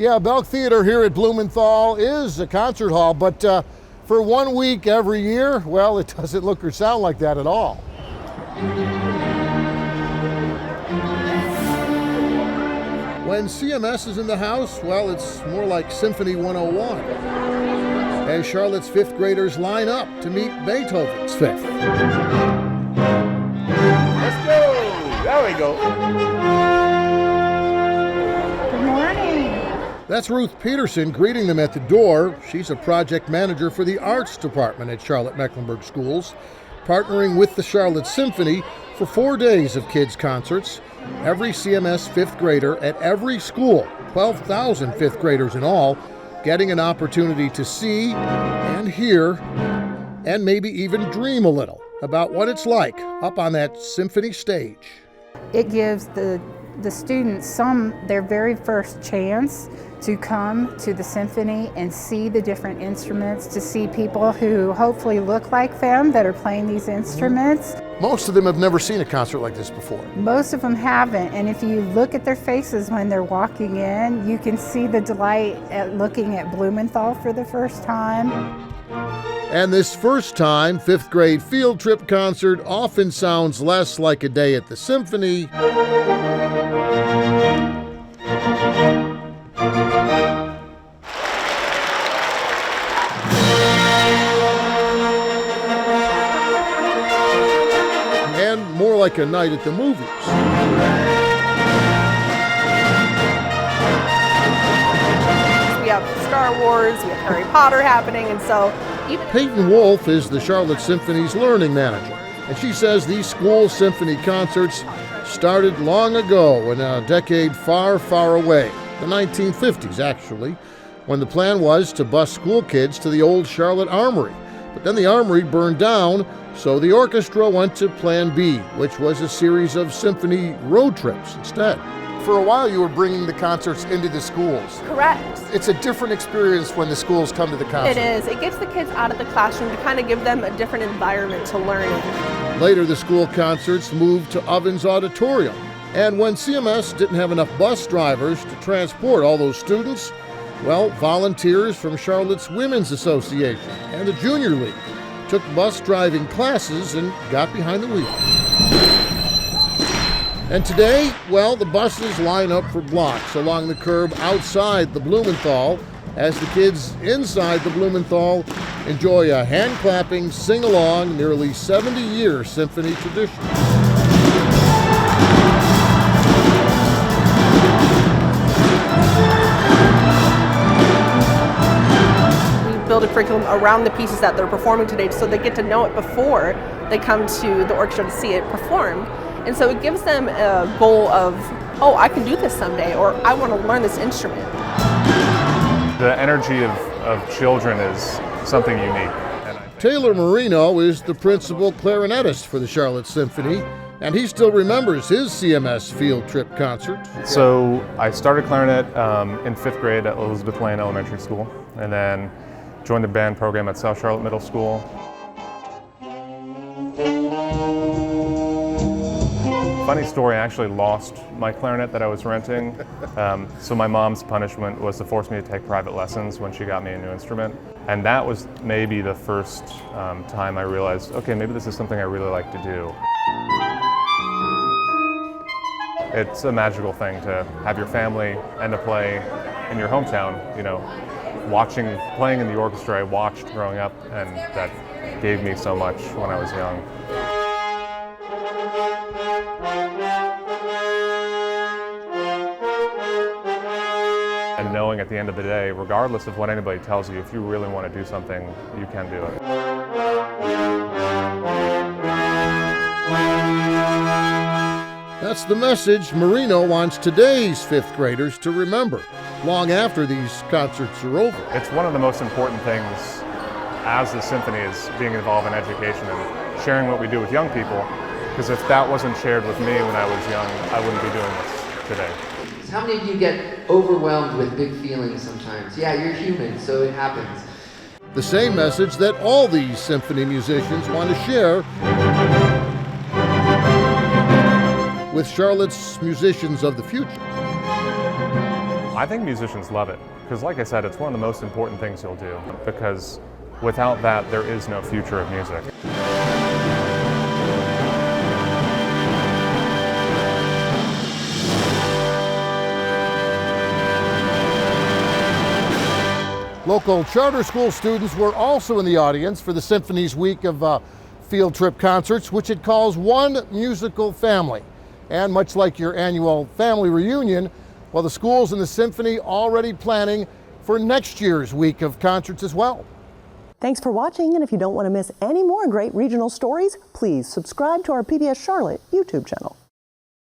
Yeah, Belk Theater here at Blumenthal is a concert hall, but for 1 week every year, well, it doesn't look or sound like that at all. When CMS is in the house, well, it's more like Symphony 101, as Charlotte's fifth graders line up to meet Beethoven's fifth. Let's go! There we go. Good morning. That's Ruth Peterson greeting them at the door. She's a project manager for the arts department at Charlotte-Mecklenburg Schools, partnering with the Charlotte Symphony for 4 days of kids' concerts. Every CMS fifth grader at every school, 12,000 fifth graders in all, getting an opportunity to see and hear and maybe even dream a little about what it's like up on that symphony stage. It gives the students their very first chance to come to the symphony and see the different instruments, to see people who hopefully look like them that are playing these instruments. Most of them have never seen a concert like this before. Most of them haven't, and if you look at their faces when they're walking in, you can see the delight at looking at Blumenthal for the first time. And this first time fifth grade field trip concert often sounds less like a day at the symphony and more like a night at the movies. We have Star Wars, we have Harry Potter happening, and so Peyton Wolf is the Charlotte Symphony's learning manager, and she says these school symphony concerts started long ago in a decade far, far away, the 1950s actually, when the plan was to bus school kids to the old Charlotte Armory. But then the Armory burned down, so the orchestra went to Plan B, which was a series of symphony road trips instead. For a while, you were bringing the concerts into the schools. correct. It's a different experience when the schools come to the concert. It is. It gets the kids out of the classroom to kind of give them a different environment to learn in. Later, the school concerts moved to Ovens Auditorium. And when CMS didn't have enough bus drivers to transport all those students, well, volunteers from Charlotte's Women's Association and the Junior League took bus driving classes and got behind the wheel. And today, well, the buses line up for blocks along the curb outside the Blumenthal as the kids inside the Blumenthal enjoy a hand-clapping, sing-along, nearly 70-year symphony tradition. We build a curriculum around the pieces that they're performing today so they get to know it before they come to the orchestra to see it performed. And so it gives them a goal of, oh, I can do this someday, or I want to learn this instrument. The energy of children is something unique. Taylor Marino is the principal clarinetist for the Charlotte Symphony, and he still remembers his CMS field trip concert. So I started clarinet in 5th grade at Elizabeth Lane Elementary School, and then joined the band program at South Charlotte Middle School. Funny story, I actually lost my clarinet that I was renting. So my mom's punishment was to force me to take private lessons when she got me a new instrument. And that was maybe the first time I realized, okay, maybe this is something I really like to do. It's a magical thing to have your family and to play in your hometown, you know. Playing in the orchestra I watched growing up, and that gave me so much when I was young. And knowing at the end of the day, regardless of what anybody tells you, if you really want to do something, you can do it. That's the message Marino wants today's fifth graders to remember long after these concerts are over. It's one of the most important things as the symphony is being involved in education and sharing what we do with young people, because if that wasn't shared with me when I was young, I wouldn't be doing this today. How many of you get overwhelmed with big feelings sometimes? Yeah, you're human, so it happens. The same message that all these symphony musicians want to share with Charlotte's musicians of the future. I think musicians love it because, like I said, it's one of the most important things you'll do, because without that, there is no future of music. Local charter school students were also in the audience for the Symphony's week of field trip concerts, which it calls One Musical Family. And much like your annual family reunion, well, the schools and the Symphony already planning for next year's week of concerts as well. Thanks for watching, and if you don't want to miss any more great regional stories, please subscribe to our PBS Charlotte YouTube channel.